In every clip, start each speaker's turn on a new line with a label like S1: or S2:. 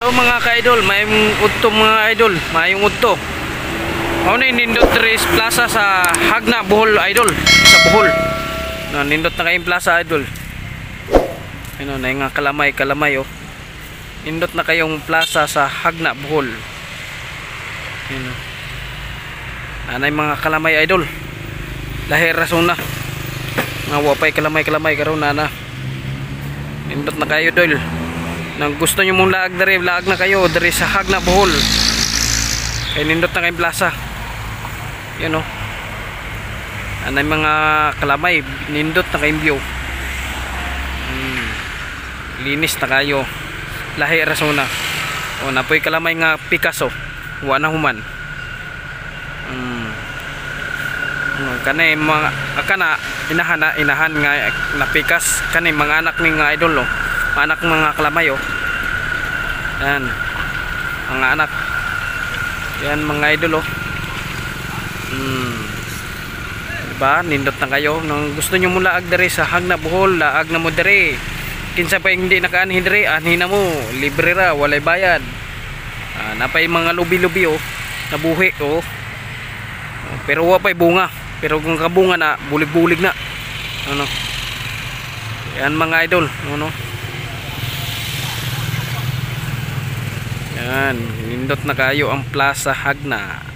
S1: So mga ka-idol, may udto mga idol, mayong udto. Mao ni nindot Tres Plaza sa Hagna Bohol idol, sa Bohol. No, nindot na kayong plaza idol. Ano na nga kalamay oh. Nindot na kayong plaza sa Hagna Bohol. Ano. Anay mga kalamay idol. Lahir rason na. Nga wapay kalamay karon na. Nindot na kayo idol. Nang gusto nyo mong laag na kayo dari sa Hagna Bohol. Kaya nindot na kayong plaza. Yan o. Anay mga kalamay, nindot na kayong view. Linis na kayo. Lahi rason na. O napoy kalamay nga Picasso. Wala human. Kanay mga akana inahan nga napikas kanay mga anak ni nga idol oh. Anak mga kalamay oh. Yan. Mga anak. Yan mga idol oh. Diba? Nindot na kayo. Nung gusto nyo mo laag dere sa Hagna Bohol, laag na mo dere. Kinsa pa hindi nakaanhin dere, anhin na mo. Libre ra, walay bayad. Napay mga lubi-lubi oh. Nabuhi oh. Pero wapay bunga. Pero kung kabunga na, bulig-bulig na. Ano? Yan mga idol. Ano? Yan, nindot na kayo ang Plaza Hagna.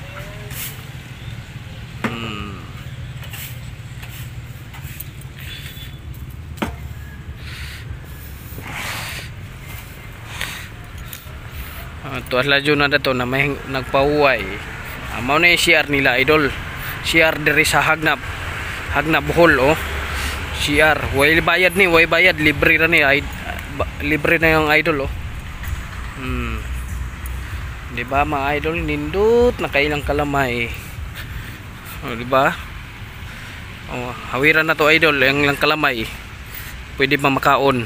S1: Tuas lajo na dato na may nagpahuway. Mao na yung CR nila idol. CR diri sa Hagna Bohol oh. CR, way bayad ni, way bayad, libre ra ni, libre na yung idol oh. Di ba mga idol, nindot na kailang kalamay. Oh, di ba? Oh, hawiran na to idol, yung lang kalamay. Pwede pa makaon.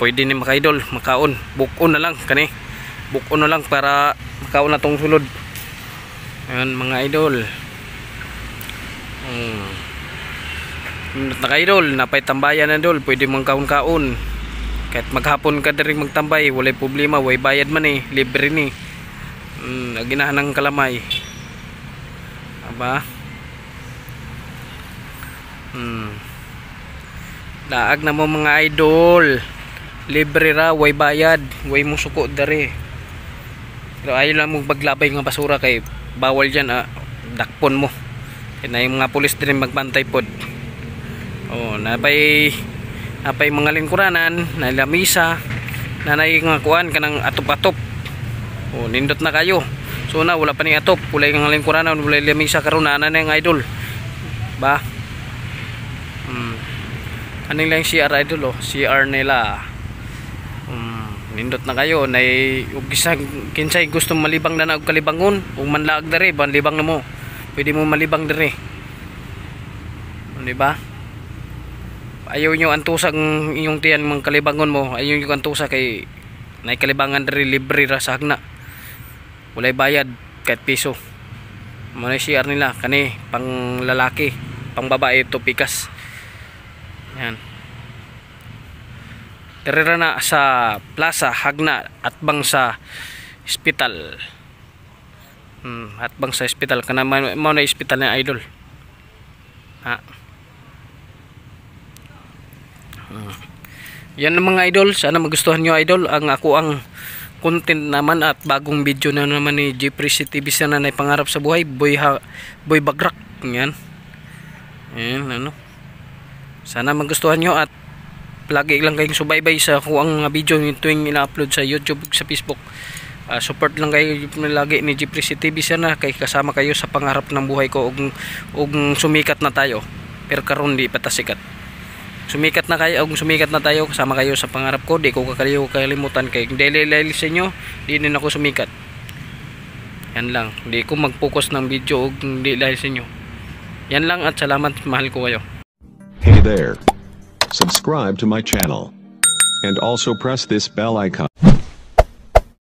S1: Pwede ni mga idol makaon. Bukon na lang kani. Bukon na lang para makaon na tong sulod. Ayan mga idol. Nindot na ka-idol, napay tambayan na idol, pwede mong kaon-kaon. Kahit maghapon ka diri magtambay, walay problema, way bayad man eh, libre ni. Aginahan ng kalamay. Aba? Laag na mo mga idol. Libre ra, way bayad, way mo suko diri. Pero ayaw lang mong paglabay nga basura kay bawal dyan dakpon mo. Kaya yung mga pulis din magbantay pod. Oh, napay mga lingkuranan, na lamisa, na nga kuan kanang atop-atop. Oh, nindot na kayo. So na wala pa ni atop, wala yung lingkuranan, wala lamisa karon na yung idol. Ba? Aning lang CR idol oh, CR nila. Nindot na kayo na ug kinsay gusto malibang na og kalibangon ug manlaag dere ban libang na mo. Pwede mo malibang dere. Di ba? Ayaw nyo antusang inyong tiyan mga kalibangon mo. Ayaw nyo antusa kay nay kalibangan dere, libre ra sa Hagna. Walay bayad kahit piso. Muna CR nila kani pang lalaki, pang babae to pikas. Yan. Dere na sa Plaza Hagna at bang sa hospital. At bang sa hospital kana mao na hospital na idol. Yan ang mga idol, sana magustuhan nyo idol ang content naman at bagong video na naman ni Jeffrey TV sana na pangarap sa buhay, boy bagrak. Yan. Yan ano. Sana magustuhan nyo at lagi lang kayong subaybay sa kuang video yung tuwing ina-upload sa YouTube, sa Facebook. Support lang kayo lagi ni Jeffrey TV sana kay kasama kayo sa pangarap ng buhay ko ug sumikat na tayo. Pero karon di pa ta sikat. Sumikat na tayo, kasama kayo sa pangarap ko. Di ko kakalimutan kay daily sa inyo, di din ako sumikat. Yan lang, di ko mag-focus ng video ug di dahil sa inyo. Yan lang at salamat, mahal ko kayo.
S2: Hey there. Subscribe to my channel. And also press this bell icon.